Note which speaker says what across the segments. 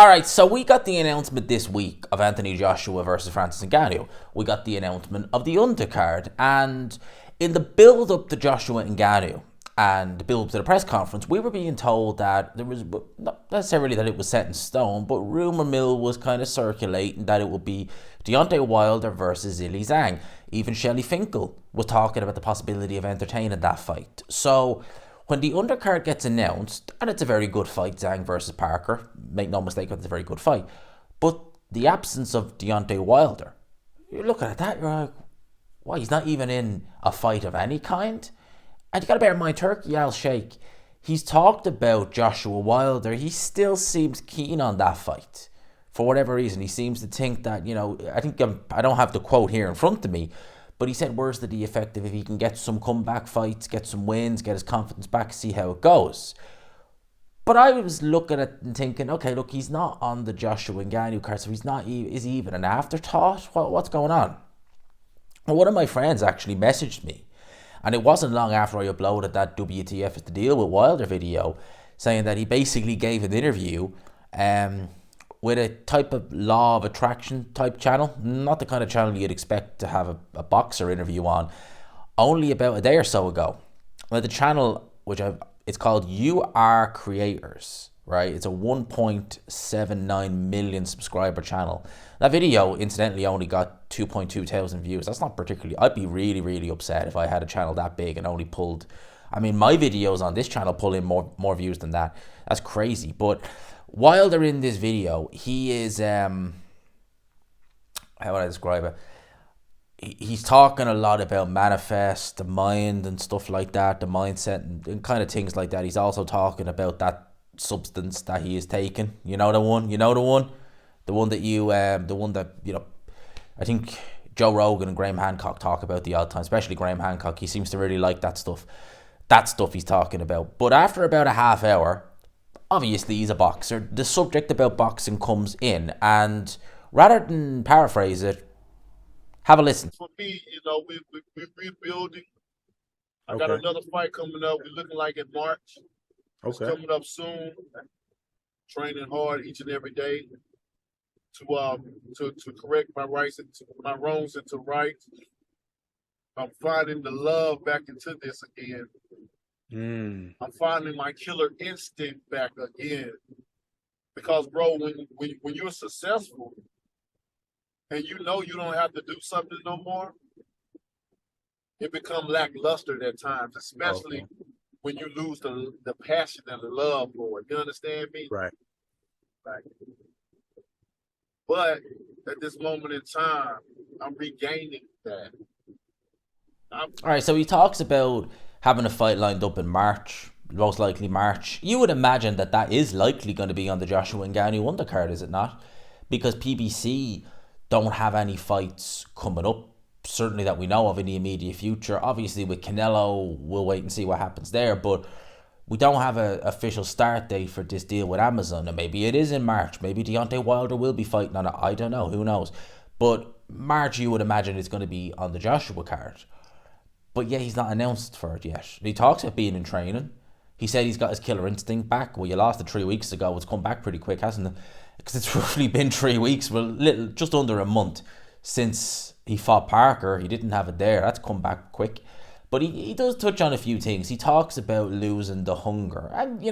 Speaker 1: All right, so we got the announcement this week of Anthony Joshua versus Francis Ngannou. We got the announcement of the undercard, and in the build-up to Joshua Ngannou and the build-up to the press conference, we were being told that there was not necessarily that it was set in stone, but rumor mill was kind of circulating that it would be Deontay Wilder versus Zhilei Zhang. Even Shelley Finkel was talking about the possibility of entertaining that fight. So when the undercard gets announced, and it's a very good fight, Zhang versus Parker, make no mistake, it's a very good fight, but the absence of Deontay Wilder, you're looking at that, you're like, why, he's not even in a fight of any kind? And you got to bear in mind, Turkey Al Sheikh, he's talked about Joshua Wilder, he still seems keen on that fight. For whatever reason, he seems to think that, I don't have the quote here in front of me, but he said words to the effect of if he can get some comeback fights, get some wins, get his confidence back, see how it goes. But I was looking at it and thinking, okay, look, he's not on the Joshua Ngannou card, so is he even an afterthought? What's going on? Well, one of my friends actually messaged me, and it wasn't long after I uploaded that WTF is the deal with Wilder video, saying that he basically gave an interview with a type of law of attraction type channel, not the kind of channel you'd expect to have a boxer interview on, only about a day or so ago. Now, the channel, it's called You Are Creators, right? It's a 1.79 million subscriber channel. That video, incidentally, only got 2.2 thousand views. That's not particularly, I'd be really, really upset if I had a channel that big and only pulled, my videos on this channel pull in more views than that. That's crazy. But Wilder in this video, he is, how would I describe it? He's talking a lot about manifest, the mind and stuff like that, the mindset and kind of things like that. He's also talking about that substance that he is taking. You know the one? The one that, I think Joe Rogan and Graham Hancock talk about the odd time, especially Graham Hancock. He seems to really like that stuff. That stuff he's talking about. But after about a half hour, obviously he's a boxer, the subject about boxing comes in, and rather than paraphrase it, have a listen.
Speaker 2: For me, we're rebuilding. I got another fight coming up. We're looking like in March. It's coming up soon. Training hard each and every day to correct my wrongs into rights. I'm finding the love back into this again. I'm finding my killer instinct back again. Because, bro, when you're successful and you know you don't have to do something no more, it becomes lackluster at times, especially when you lose the passion and the love for it. You understand me?
Speaker 3: Right.
Speaker 2: But at this moment in time, I'm regaining that.
Speaker 1: All right, so he talks about having a fight lined up in March, most likely March. You would imagine that is likely going to be on the Joshua Ngannou undercard, is it not? Because PBC don't have any fights coming up, certainly that we know of in the immediate future. Obviously with Canelo, we'll wait and see what happens there, but we don't have an official start date for this deal with Amazon, and maybe it is in March. Maybe Deontay Wilder will be fighting on it. I don't know, who knows? But March, you would imagine, is going to be on the Joshua card. But yeah, he's not announced for it yet. He talks about being in training. He said he's got his killer instinct back. Well, you lost it 3 weeks ago. It's come back pretty quick, hasn't it? Because it's roughly been 3 weeks, just under a month since he fought Parker. He didn't have it there. That's come back quick. But he does touch on a few things. He talks about losing the hunger. And,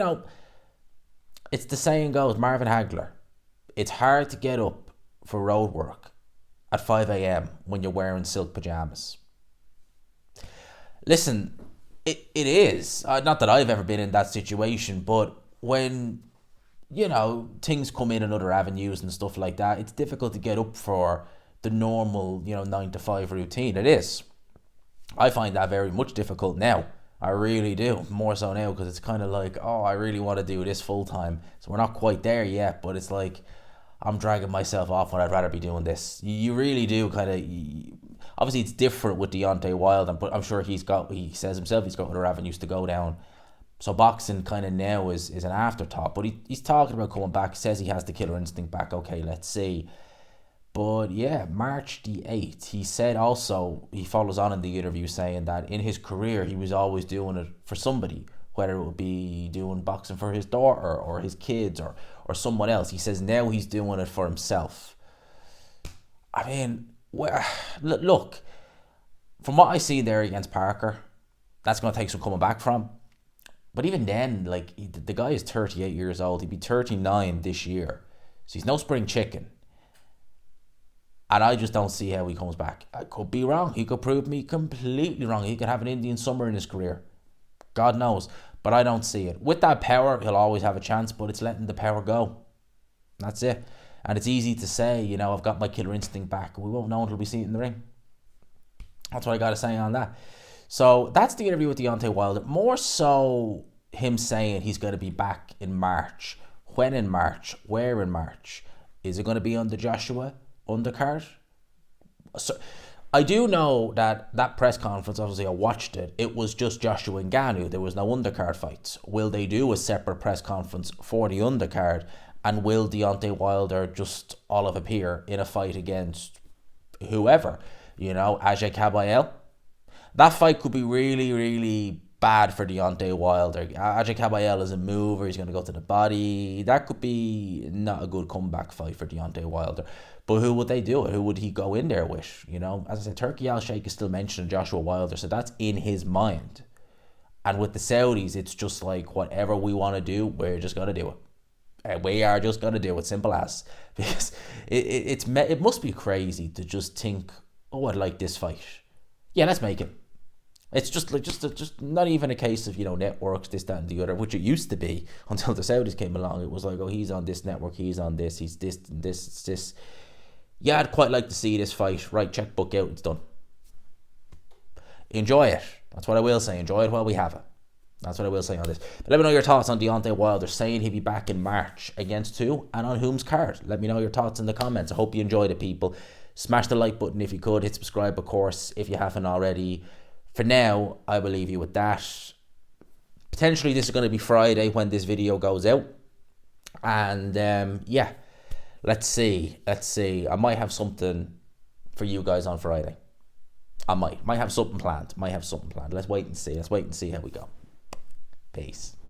Speaker 1: it's the saying goes, Marvin Hagler, it's hard to get up for road work at 5 a.m. when you're wearing silk pajamas. Listen, it is. Not that I've ever been in that situation, but when, things come in other avenues and stuff like that, it's difficult to get up for the normal, 9 to 5 routine. It is. I find that very much difficult now. I really do. More so now because it's kind of like, I really want to do this full time. So we're not quite there yet, but it's like I'm dragging myself off when I'd rather be doing this. You really do kind of... Obviously, it's different with Deontay Wilder, but I'm sure he says himself he's got other avenues to go down. So boxing kind of now is an afterthought. But he's talking about coming back. He says he has the killer instinct back. Okay, let's see. But yeah, March the 8th, he said also, he follows on in the interview saying that in his career, he was always doing it for somebody, whether it would be doing boxing for his daughter or his kids or or someone else. He says now he's doing it for himself. I mean, look, from what I see there against Parker, that's going to take some coming back from. But even then, like, the guy is 38 years old. He'd be 39 this year. So he's no spring chicken. And I just don't see how he comes back. I could be wrong. He could prove me completely wrong. He could have an Indian summer in his career. God knows. But I don't see it. With that power, he'll always have a chance, but it's letting the power go. That's it. And it's easy to say, you know, I've got my killer instinct back. We won't know until we see it in the ring. That's what I got to say on that. So that's the interview with Deontay Wilder. More so him saying he's going to be back in March. When in March? Where in March? Is it going to be on the Joshua undercard? So I do know that press conference, obviously I watched it, it was just Joshua and Ngannou. There was no undercard fights. Will they do a separate press conference for the undercard? And will Deontay Wilder just all of appear in a fight against whoever? You know, Ajay Kabayel? That fight could be really, really bad for Deontay Wilder. Ajay Kabayel is a mover. He's going to go to the body. That could be not a good comeback fight for Deontay Wilder. But who would they do it? Who would he go in there with? You know, as I said, Turkey Al-Sheikh is still mentioning Joshua Wilder, so that's in his mind. And with the Saudis, it's just like, whatever we want to do, we're just going to do it. And we are just going to do it, simple as. Because it must be crazy to just think, oh, I'd like this fight. Yeah, let's make it. It's just not even a case of, you know, networks, this, that, and the other, which it used to be until the Saudis came along. It was like, oh, he's on this network, he's on this, he's this, this. Yeah, I'd quite like to see this fight. Right, checkbook out, it's done. Enjoy it. That's what I will say. Enjoy it while we have it. That's what I will say on this. But let me know your thoughts on Deontay Wilder saying he'll be back in March against who and on whom's card. Let me know your thoughts in the comments. I hope you enjoyed it, people. Smash the like button if you could. Hit subscribe, of course, if you haven't already. For now, I will leave you with that. Potentially, this is going to be Friday when this video goes out. And, yeah, let's see. I might have something for you guys on Friday. I might have something planned. Let's wait and see. Let's wait and see how we go. Peace.